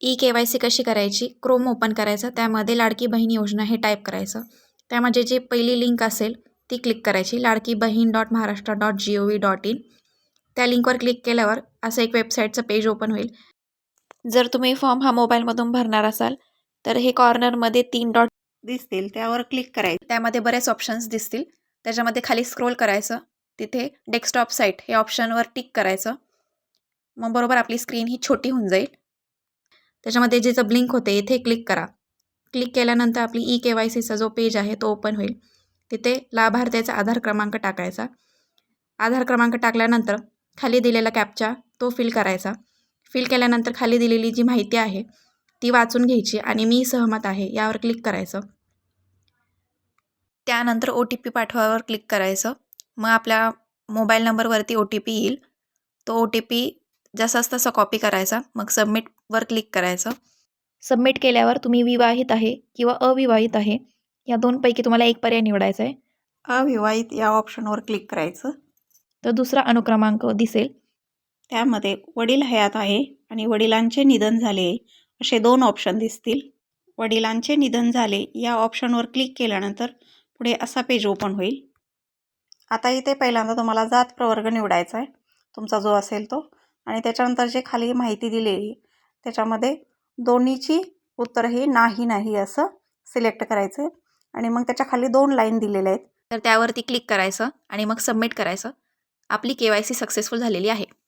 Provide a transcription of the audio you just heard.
ई-के-वाय-सी कशी करायची? Chrome open करायचं, त्यामध्ये लाडकी बहीण योजना हे टाईप करायचं. त्यामध्ये जी पहिली लिंक असेल ती क्लिक करायची, ladkibahin.maharashtra.gov.in. त्या लिंकवर क्लिक केल्यावर असं एक वेबसाईटचं पेज ओपन होईल. जर तुम्ही फॉर्म हा मोबाईलमधून भरणार असाल तर हे कॉर्नरमध्ये 3 डॉट दिसतील, त्यावर क्लिक करायचं. त्यामध्ये बरेच ऑप्शन्स दिसतील, त्याच्यामध्ये खाली स्क्रोल करायचं, तिथे डेस्कटॉप साईट हे ऑप्शनवर टिक करायचं. मग बरोबर आपली स्क्रीन ही छोटी होऊन जाईल. त्याच्यामध्ये जिचं ब्लिंक होते इथे क्लिक करा. क्लिक केल्यानंतर आपली ई-के-वाय-सीचा जो पेज आहे तो ओपन होईल. तिथे लाभार्थ्याचा आधार क्रमांक टाकायचा. आधार क्रमांक टाकल्यानंतर खाली दिलेला कॅप्चा तो फिल करायचा. फिल केल्यानंतर खाली दिलेली जी माहिती आहे ती वाचून घ्यायची आणि मी सहमत आहे यावर क्लिक करायचं. त्यानंतर OTP पाठवावर क्लिक करायचं. मग आपल्या मोबाईल नंबरवरती OTP येईल. तो OTP जसाच तसा कॉपी करायचा. मग सबमिटवर क्लिक करायचं. सबमिट केल्यावर तुम्ही विवाहित आहे किंवा अविवाहित आहे या दोनपैकी तुम्हाला एक पर्याय निवडायचा आहे. अविवाहित या ऑप्शनवर क्लिक करायचं. तर दुसरा अनुक्रमांक दिसेल, त्यामध्ये वडील हयात आहे आणि वडिलांचे निधन झाले असे 2 ऑप्शन दिसतील. वडिलांचे निधन झाले या ऑप्शनवर क्लिक केल्यानंतर पुढे असा पेज ओपन होईल. आता इथे पहिल्यांदा तुम्हाला जात प्रवर्ग निवडायचा आहे, तुमचा जो असेल तो, आणि त्याच्यानंतर जे खाली माहिती दिलेली त्याच्यामध्ये दोन्हीची उत्तर हे नाही असं सिलेक्ट करायचं आणि मग त्याच्या खाली 2 लाईन दिलेल्या आहेत. तर त्यावरती क्लिक करायचं आणि मग सबमिट करायचं. आपली KYC सक्सेसफुल झालेली आहे.